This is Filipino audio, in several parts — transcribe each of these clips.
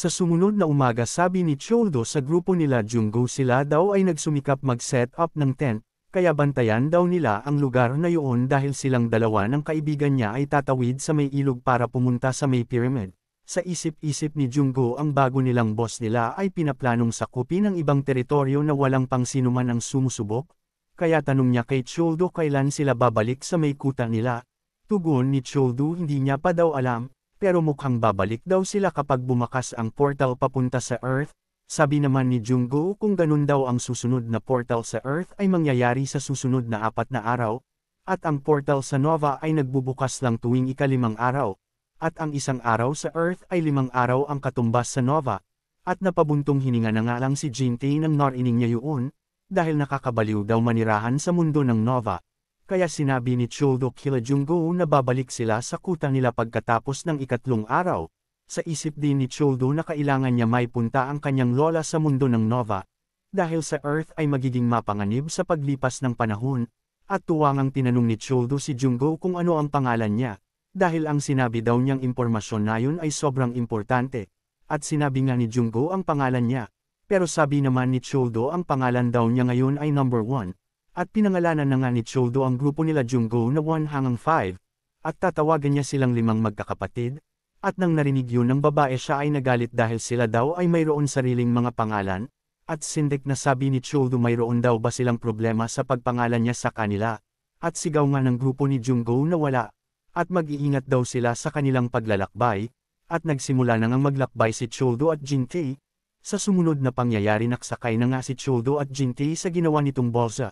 Sa sumunod na umaga sabi ni Choldo sa grupo nila Junggo sila daw ay nagsumikap mag-set up ng tent, kaya bantayan daw nila ang lugar na yun dahil silang dalawa ng kaibigan niya ay tatawid sa may ilog para pumunta sa may pyramid. Sa isip-isip ni Junggo ang bago nilang boss nila ay pinaplanong sakupin ang ibang teritoryo na walang pangsinuman ang sumusubok, kaya tanong niya kay Choldo kailan sila babalik sa may kuta nila. Tugon ni Choldo hindi niya pa daw alam, pero mukhang babalik daw sila kapag bumakas ang portal papunta sa Earth. Sabi naman ni Junggo kung ganun daw ang susunod na portal sa Earth ay mangyayari sa susunod na 4 na araw, at ang portal sa Nova ay nagbubukas lang tuwing ika-5 araw, at ang isang araw sa Earth ay 5 araw ang katumbas sa Nova, at napabuntong hininga na nga lang si Jintae nang narinig niya yun, dahil nakakabaliw daw manirahan sa mundo ng Nova. Kaya sinabi ni Choldo kila Junggo na babalik sila sa kuta nila pagkatapos ng ika-3 araw. Sa isip din ni Choldo na kailangan niya may punta ang kanyang lola sa mundo ng Nova, dahil sa Earth ay magiging mapanganib sa paglipas ng panahon, at tuwangang tinanong ni Choldo si Junggo kung ano ang pangalan niya, dahil ang sinabi daw niyang impormasyon na yun ay sobrang importante, at sinabi nga ni Junggo ang pangalan niya, pero sabi naman ni Choldo ang pangalan daw niya ngayon ay number 1. At pinangalanan na nga ni Choldo ang grupo nila Junggo na 1 hanggang 5, at tatawagan niya silang 5 magkakapatid, at nang narinig yun ng babae siya ay nagalit dahil sila daw ay mayroon sariling mga pangalan, at sindik na sabi ni Choldo mayroon daw ba silang problema sa pagpangalan niya sa kanila, at sigaw nga ng grupo ni Junggo na wala, at mag-iingat daw sila sa kanilang paglalakbay, at nagsimula na ngang maglakbay si Choldo at Jintae. Sa sumunod na pangyayari nagsakay na nga si Choldo at Jintae sa ginawa nitong bolsa.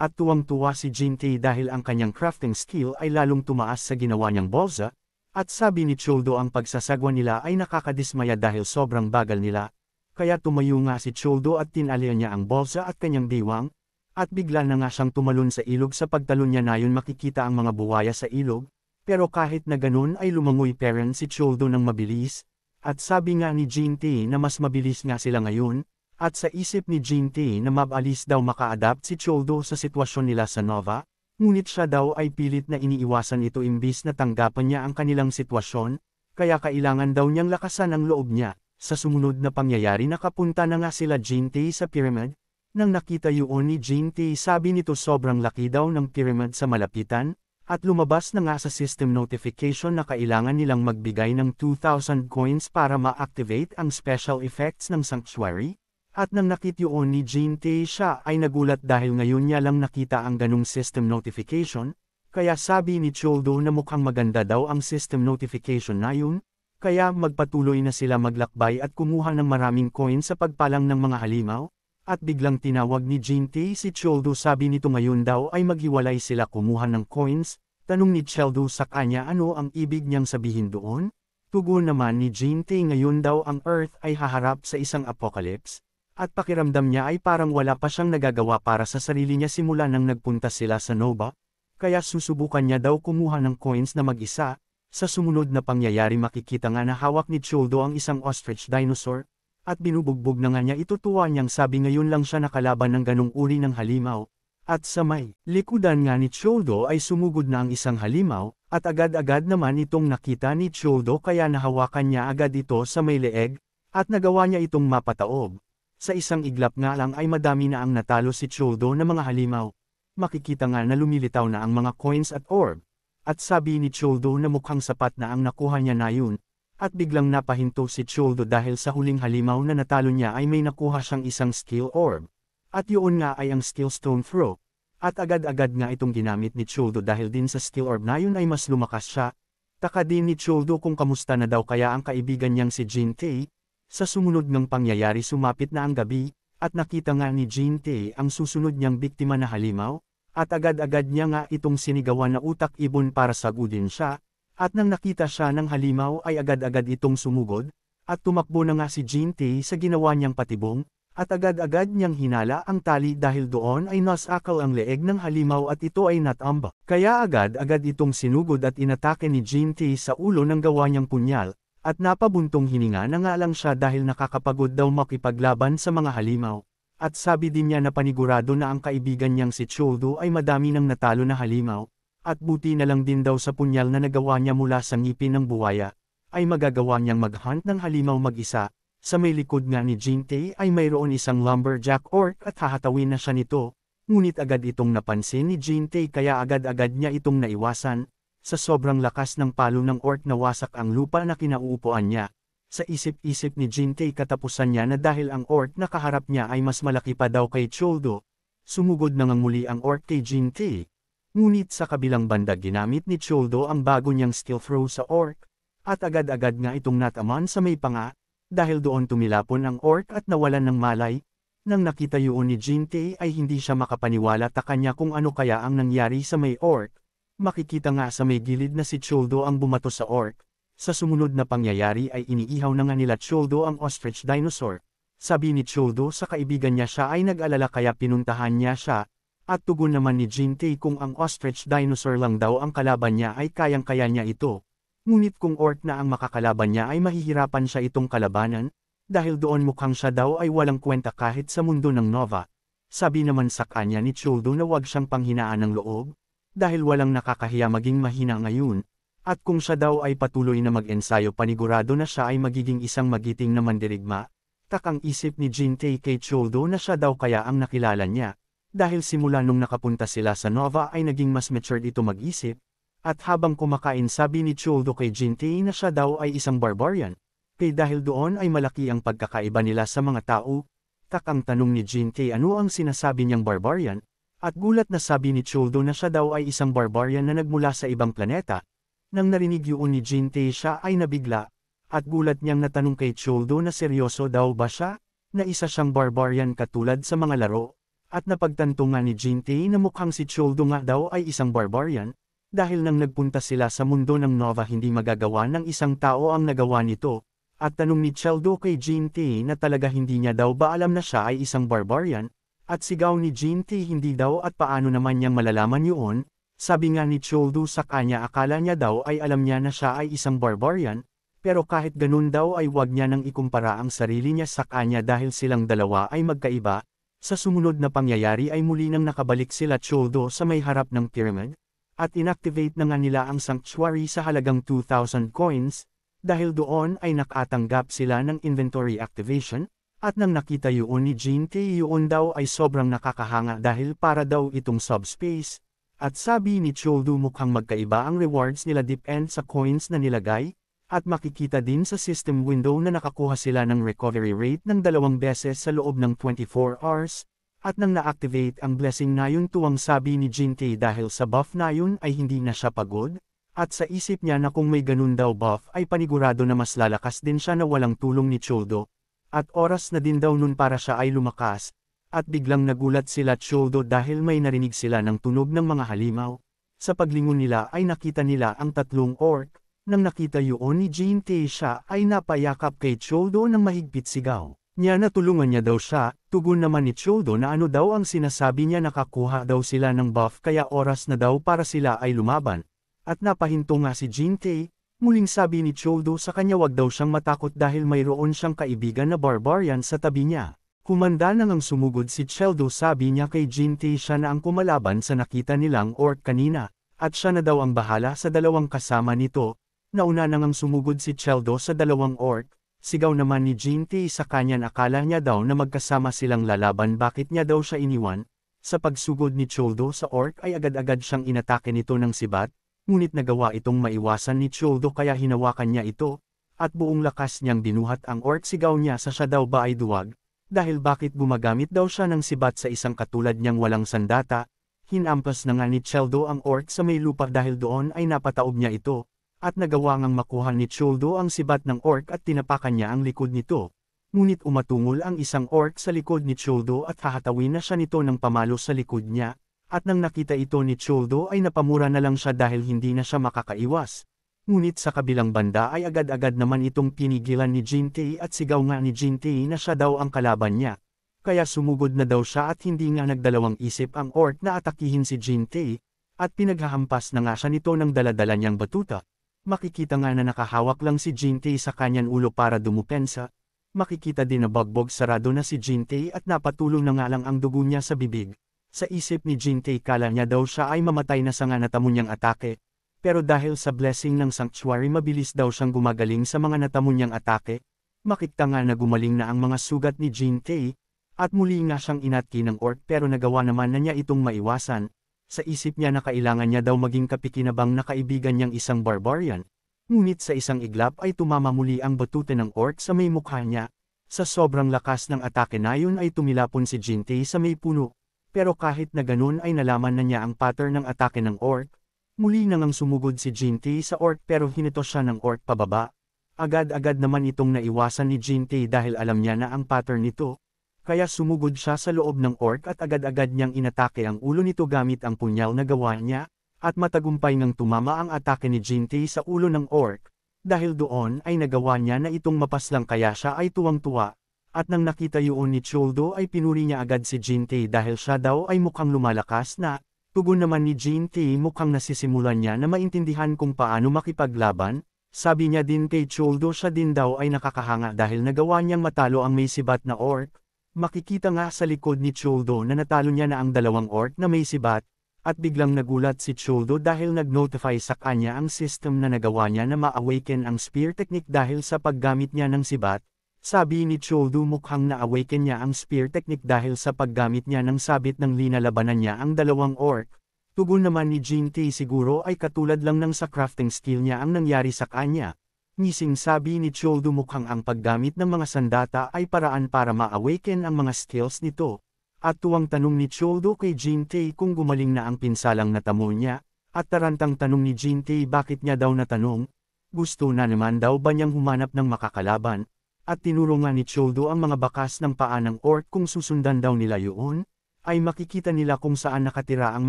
At tuwang-tuwa si Jintae dahil ang kanyang crafting skill ay lalong tumaas sa ginawa niyang bolsa, at sabi ni Choldo ang pagsasagwa nila ay nakakadismaya dahil sobrang bagal nila, kaya tumayo nga si Choldo at tinalya niya ang bolsa at kanyang diwang, at bigla na nga siyang tumalon sa ilog sa pagtalon niya na yun makikita ang mga buwaya sa ilog, pero kahit na ganun ay lumangoy pa rin si Choldo ng mabilis, at sabi nga ni Jintae na mas mabilis nga sila ngayon. At sa isip ni Jintae na mabalis daw maka-adapt si Choldo sa sitwasyon nila sa Nova, ngunit siya daw ay pilit na iniiwasan ito imbis na tanggapan niya ang kanilang sitwasyon, kaya kailangan daw niyang lakasan ang loob niya. Sa sumunod na pangyayari nakapunta na nga sila Jintae sa pyramid, nang nakita yun ni Jintae sabi nito sobrang laki daw ng pyramid sa malapitan, at lumabas na nga sa system notification na kailangan nilang magbigay ng 2,000 coins para ma-activate ang special effects ng sanctuary. At nang nakityoon ni Jintae siya ay nagulat dahil ngayon niya lang nakita ang ganung system notification, kaya sabi ni Choldo na mukhang maganda daw ang system notification na yun, kaya magpatuloy na sila maglakbay at kumuha ng maraming coins sa pagpalang ng mga halimaw, at biglang tinawag ni Jintae si Choldo sabi nito ngayon daw ay maghiwalay sila kumuha ng coins, tanong ni Choldo sa kanya ano ang ibig niyang sabihin doon, tugon naman ni Jintae ngayon daw ang Earth ay haharap sa isang apocalypse. At pakiramdam niya ay parang wala pa siyang nagagawa para sa sarili niya simula nang nagpunta sila sa Nova, kaya susubukan niya daw kumuha ng coins na mag-isa. Sa sumunod na pangyayari makikita nga na hawak ni Choldo ang isang ostrich dinosaur, at binubugbog na nga niya ito tuwa niyang sabi ngayon lang siya nakalaban ng ganong uri ng halimaw. At sa may likudan nga ni Choldo ay sumugod na ang isang halimaw, at agad-agad naman itong nakita ni Choldo kaya nahawakan niya agad ito sa may leeg, at nagawa niya itong mapataob. Sa isang iglap nga lang ay madami na ang natalo si Choldo na mga halimaw. Makikita nga na lumilitaw na ang mga coins at orb. At sabi ni Choldo na mukhang sapat na ang nakuha niya na yun. At biglang napahinto si Choldo dahil sa huling halimaw na natalo niya ay may nakuha siyang isang skill orb. At yun nga ay ang skill stone throw. At agad-agad nga itong ginamit ni Choldo dahil din sa skill orb na yun ay mas lumakas siya. Taka din ni Choldo kung kamusta na daw kaya ang kaibigan niyang si Jintae. Sa sumunod ng pangyayari sumapit na ang gabi, at nakita nga ni Jintae ang susunod niyang biktima na halimaw, at agad-agad niya nga itong sinigawan na utak ibon para sagudin siya, at nang nakita siya ng halimaw ay agad-agad itong sumugod, at tumakbo na nga si Jintae sa ginawa niyang patibong, at agad-agad niyang hinala ang tali dahil doon ay nasakal ang leeg ng halimaw at ito ay natamba. Kaya agad-agad itong sinugod at inatake ni Jintae sa ulo ng gawa niyang punyal. At napabuntong hininga na nga lang siya dahil nakakapagod daw makipaglaban sa mga halimaw. At sabi din niya na panigurado na ang kaibigan niyang si Choldo ay madami ng natalo na halimaw, at buti na lang din daw sa punyal na nagawa niya mula sa ngipin ng buwaya, ay magagawa niyang mag-hunt ng halimaw mag-isa, Sa may likod nga ni Jintay ay mayroon isang lumberjack orc at hahatawin na siya nito, ngunit agad itong napansin ni Jintay kaya agad-agad niya itong naiwasan. Sa sobrang lakas ng palo ng orc nawasak ang lupa na kinauupuan niya. Sa isip-isip ni Jintay katapusan niya na dahil ang orc na kaharap niya ay mas malaki pa daw kay Choldo. Sumugod na ngang muli ang orc kay Jintay. Ngunit sa kabilang banda ginamit ni Choldo ang bago niyang skill throw sa orc, at agad-agad nga itong nataman sa may panga, dahil doon tumilapon ang orc at nawalan ng malay. Nang nakita yun ni Jintay ay hindi siya makapaniwala ta kanya kung ano kaya ang nangyari sa may orc. Makikita nga sa may gilid na si Choldo ang bumato sa orc. Sa sumunod na pangyayari ay iniihaw na nga nila Choldo ang ostrich dinosaur. Sabi ni Choldo sa kaibigan niya siya ay nag-alala kaya pinuntahan niya siya. At tugon naman ni Jintay kung ang ostrich dinosaur lang daw ang kalaban niya ay kayang-kaya niya ito. Ngunit kung orc na ang makakalaban niya ay mahihirapan siya itong kalabanan, dahil doon mukhang siya daw ay walang kwenta kahit sa mundo ng Nova. Sabi naman sa kanya ni Choldo na wag siyang panghinaan ng loob, dahil walang nakakahiya maging mahina ngayon, at kung siya daw ay patuloy na mag-ensayo panigurado na siya ay magiging isang magiting na mandirigma. Takang isip ni Jintay kay Choldo na siya daw kaya ang nakilala niya, dahil simula nung nakapunta sila sa Nova ay naging mas matured ito mag-isip, at habang kumakain sabi ni Choldo kay Jintay na siya daw ay isang barbarian, kaya dahil doon ay malaki ang pagkakaiba nila sa mga tao. Takang tanong ni Jintay ano ang sinasabi niyang barbarian, at gulat na sabi ni Choldo na siya daw ay isang barbarian na nagmula sa ibang planeta. Nang narinig yun ni Jintay siya ay nabigla, at gulat niyang natanong kay Choldo na seryoso daw ba siya, na isa siyang barbarian katulad sa mga laro, at napagtanto nga ni Jintay na mukhang si Choldo nga daw ay isang barbarian, dahil nang nagpunta sila sa mundo ng Nova hindi magagawa ng isang tao ang nagawa nito, at tanong ni Choldo kay Jintay na talaga hindi niya daw ba alam na siya ay isang barbarian. At sigaw ni Jintay hindi daw at paano naman niyang malalaman yun, sabi nga ni Choldo sa kanya akala niya daw ay alam niya na siya ay isang barbarian, pero kahit ganun daw ay wag niya nang ikumpara ang sarili niya sa kanya dahil silang dalawa ay magkaiba. Sa sumunod na pangyayari ay muli nang nakabalik sila Choldo sa may harap ng pyramid, at inactivate na nga nila ang sanctuary sa halagang 2,000 coins, dahil doon ay nakatanggap sila ng inventory activation. At nang nakita yun ni Jintay yun daw ay sobrang nakakahanga dahil para daw itong subspace, at sabi ni Choldo mukhang magkaiba ang rewards nila depend sa coins na nilagay, at makikita din sa system window na nakakuha sila ng recovery rate ng 2 beses sa loob ng 24 hours, at nang na-activate ang blessing na yun tuwang sabi ni Jintay dahil sa buff na yun ay hindi na siya pagod, at sa isip niya na kung may ganun daw buff ay panigurado na mas lalakas din siya na walang tulong ni Choldo. At oras na din daw nun para siya ay lumakas, at biglang nagulat sila Choldo dahil may narinig sila ng tunog ng mga halimaw. Sa paglingon nila ay nakita nila ang tatlong orc. Nang nakita yun ni Jintay siya ay napayakap kay Choldo ng mahigpit sigaw. Niya na tulungan niya daw siya, tugon naman ni Choldo na ano daw ang sinasabi niya nakakuha daw sila ng buff kaya oras na daw para sila ay lumaban. At napahinto nga si Jintay. Muling sabi ni Choldo sa kanya wag daw siyang matakot dahil mayroon siyang kaibigan na barbarian sa tabi niya. Kumanda na ngang sumugod si Choldo sabi niya kay Jintay siya na ang kumalaban sa nakita nilang orc kanina, at siya na daw ang bahala sa dalawang kasama nito. Nauna na ngang sumugod si Choldo sa dalawang orc, sigaw naman ni Jintay sa kanya akala niya daw na magkasama silang lalaban bakit niya daw siya iniwan. Sa pagsugod ni Choldo sa orc ay agad-agad siyang inatake nito ng sibat. Ngunit nagawa itong maiwasan ni Choldo kaya hinawakan niya ito, at buong lakas niyang binuhat ang orc sigaw niya sa siya daw ba ay duwag, dahil bakit gumagamit daw siya ng sibat sa isang katulad niyang walang sandata. Hinampas na nga ni Choldo ang orc sa may lupa dahil doon ay napataob niya ito, at nagawa ngang makuha ni Choldo ang sibat ng orc at tinapakan niya ang likod nito. Ngunit umatungol ang isang orc sa likod ni Choldo at hahatawin na siya nito ng pamalo sa likod niya. At nang nakita ito ni Choldo ay napamura na lang siya dahil hindi na siya makakaiwas. Ngunit sa kabilang banda ay agad-agad naman itong pinigilan ni Jintay at sigaw nga ni Jintay na siya daw ang kalaban niya. Kaya sumugod na daw siya at hindi nga nagdalawang isip ang orc na atakihin si Jintay, at pinaghahampas na nga siya nito ng daladala niyang batuta. Makikita nga na nakahawak lang si Jintay sa kanyang ulo para dumupensa. Makikita din na bagbog sarado na si Jintay at napatulong na nga lang ang dugo niya sa bibig. Sa isip ni Jintay kala niya daw siya ay mamatay na sa nga natamo niyang atake, pero dahil sa blessing ng sanctuary mabilis daw siyang gumagaling sa mga natamo niyang atake, Makita nga na gumaling na ang mga sugat ni Jin-tae, at muli nga siyang inatki ng orc pero nagawa naman na niya itong maiwasan. Sa isip niya na kailangan niya daw maging kapikinabang na kaibigan niyang isang barbarian. Ngunit sa isang iglap ay tumama muli ang batute ng orc sa may mukha niya. Sa sobrang lakas ng atake na yun ay tumilapon si Jin-tae sa may puno. Pero kahit na ganun ay nalaman na niya ang pattern ng atake ng orc. Muli nang sumugod si Jin-tae sa orc pero hinito siya ng orc pababa. Agad-agad naman itong naiwasan ni Jin-tae dahil alam niya na ang pattern nito. Kaya sumugod siya sa loob ng orc at agad-agad niyang inatake ang ulo nito gamit ang punyal na gawa niya. At matagumpay ngang tumama ang atake ni Jin-tae sa ulo ng orc. Dahil doon ay nagawa niya na itong mapaslang kaya siya ay tuwang-tuwa. At nang nakita yun ni Choldo ay pinuri niya agad si Jin-tae dahil siya daw ay mukhang lumalakas na. Tugon naman ni Jin-tae mukhang nasisimulan niya na maintindihan kung paano makipaglaban. Sabi niya din kay Choldo siya din daw ay nakakahanga dahil nagawa niyang matalo ang may sibat na orc. Makikita nga sa likod ni Choldo na natalo niya na ang dalawang orc na may sibat. At biglang nagulat si Choldo dahil nag-notify sa kanya ang system na nagawa niya na ma-awaken ang spear technique dahil sa paggamit niya ng sibat. Sabi ni Choldo mukhang na-awaken niya ang spear technique dahil sa paggamit niya ng sabit ng linalabanan niya ang dalawang orc. Tugon naman ni Jin-tae siguro ay katulad lang ng sa crafting skill niya ang nangyari sa kanya. Ngising sabi ni Choldo mukhang ang paggamit ng mga sandata ay paraan para ma-awaken ang mga skills nito. At tuwang tanong ni Choldo kay Jin-tae kung gumaling na ang pinsalang natamo niya, at tarantang tanong ni Jin-tae bakit niya daw natanong. Gusto na naman daw ba niyang humanap ng makakalaban? At tinuro nga ni Choldo ang mga bakas ng paa ng orc kung susundan daw nila yun, ay makikita nila kung saan nakatira ang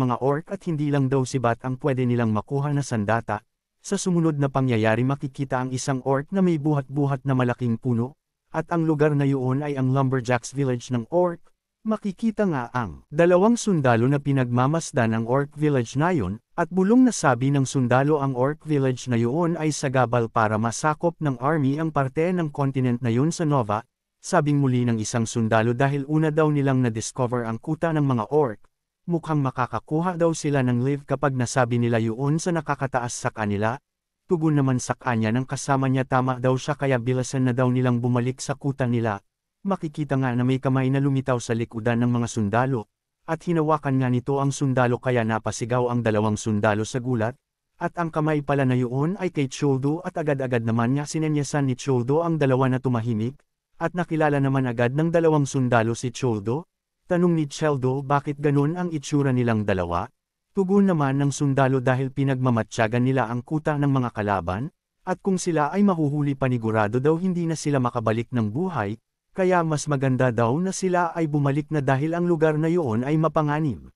mga orc at hindi lang daw sibat ang pwede nilang makuha na sandata. Sa sumunod na pangyayari makikita ang isang orc na may buhat-buhat na malaking puno, at ang lugar na yun ay ang Lumberjacks Village ng orc. Makikita nga ang dalawang sundalo na pinagmamasdan ang orc village na yun, at bulong na sabi ng sundalo ang orc village na yun ay sagabal para masakop ng army ang parte ng continent na yun sa Nova. Sabing muli ng isang sundalo dahil una daw nilang na-discover ang kuta ng mga orc. Mukhang makakakuha daw sila ng live kapag nasabi nila yun sa nakakataas sa kanila. Tugon naman sa kanya ng kasama niya tama daw siya kaya bilasan na daw nilang bumalik sa kuta nila. Makikita nga na may kamay na lumitaw sa likudan ng mga sundalo, at hinawakan nga nito ang sundalo kaya napasigaw ang dalawang sundalo sa gulat, at ang kamay pala na yun ay kay Choldo at agad-agad naman nga sinenyasan ni Choldo ang dalawa na tumahimik, at nakilala naman agad ng dalawang sundalo si Choldo. Tanong ni Choldo bakit ganun ang itsura nilang dalawa? Tugon naman ng sundalo dahil pinagmamatsyagan nila ang kuta ng mga kalaban, at kung sila ay mahuhuli panigurado daw hindi na sila makabalik ng buhay. Kaya mas maganda daw na sila ay bumalik na dahil ang lugar na yun ay mapanganib.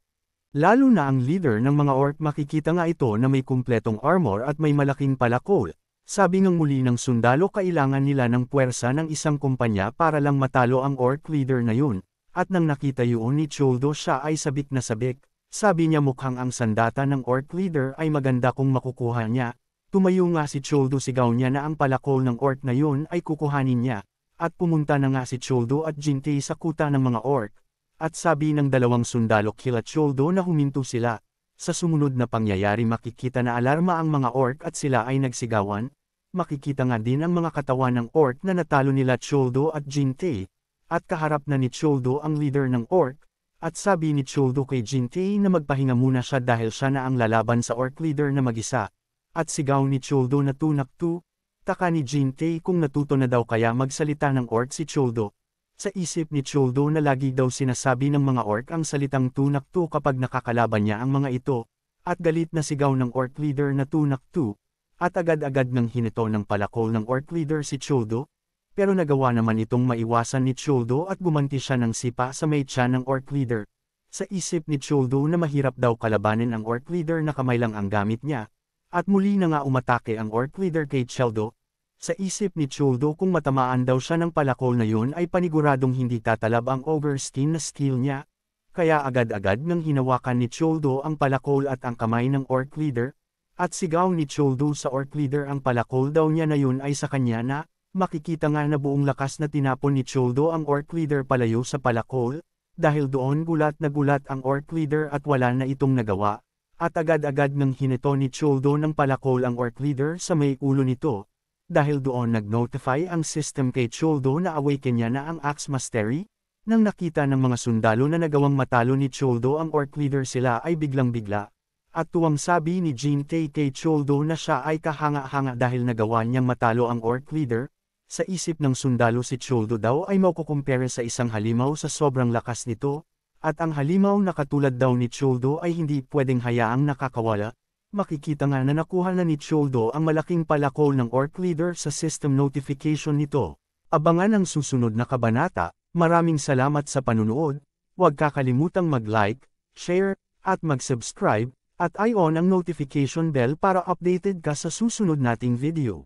Lalo na ang leader ng mga orc makikita nga ito na may kumpletong armor at may malaking palakol. Sabi ng muli ng sundalo kailangan nila ng puwersa ng isang kumpanya para lang matalo ang orc leader na yun. At nang nakita yun ni Choldo siya ay sabik na sabik. Sabi niya mukhang ang sandata ng orc leader ay maganda kung makukuha niya. Tumayo nga si Choldo sigaw niya na ang palakol ng orc na yun ay kukuhanin niya. At pumunta na nga si Choldo at Jin-tae sa kuta ng mga orc. At sabi ng dalawang sundalo kila Choldo na huminto sila. Sa sumunod na pangyayari makikita na alarma ang mga orc at sila ay nagsigawan. Makikita nga din ang mga katawan ng orc na natalo nila Choldo at Jin-tae. At kaharap na ni Choldo ang leader ng orc. At sabi ni Choldo kay Jin-tae na magpahinga muna siya dahil siya na ang lalaban sa orc leader na mag-isa. At sigaw ni Choldo na tunaktu. Taka ni Jin-tae kung natuto na daw kaya magsalita ng orc si Choldo. Sa isip ni Choldo na lagi daw sinasabi ng mga orc ang salitang tunaktu kapag nakakalaban niya ang mga ito, at galit na sigaw ng orc leader na tunaktu, at agad-agad ng hinito ng palakol ng orc leader si Choldo, pero nagawa naman itong maiwasan ni Choldo at gumanti siya ng sipa sa may tiyan ng orc leader. Sa isip ni Choldo na mahirap daw kalabanin ang orc leader na kamay lang ang gamit niya. At muli na nga umatake ang orc leader kay Choldo. Sa isip ni Choldo kung matamaan daw siya ng palakol na yun ay paniguradong hindi tatalab ang overskin na skill niya. Kaya agad-agad nang hinawakan ni Choldo ang palakol at ang kamay ng orc leader. At sigaw ni Choldo sa orc leader ang palakol daw niya na yun ay sa kanya na. Makikita nga na buong lakas na tinapon ni Choldo ang orc leader palayo sa palakol. Dahil doon gulat na gulat ang orc leader at wala na itong nagawa. At agad-agad nang hinito ni Choldo ng palakol ang orc leader sa may ulo nito. dahil doon nag-notify ang system kay Choldo na awaken niya na ang Axe Mastery. Nang nakita ng mga sundalo na nagawang matalo ni Choldo ang Orc leader sila ay biglang-bigla. At tuwang sabi ni Jean kay Choldo na siya ay kahanga-hanga dahil nagawa niyang matalo ang Orc leader. Sa isip ng sundalo si Choldo daw ay makukumpare sa isang halimaw sa sobrang lakas nito. At ang halimaw na katulad daw ni Choldo ay hindi pwedeng hayaang nakakawala. Makikita nga na nakuha na ni Choldo ang malaking palako ng Orc leader sa system notification nito. Abangan ang susunod na kabanata. Maraming salamat sa panunood, huwag kakalimutang mag-like, share, at mag-subscribe, at i-on ang notification bell para updated ka sa susunod nating video.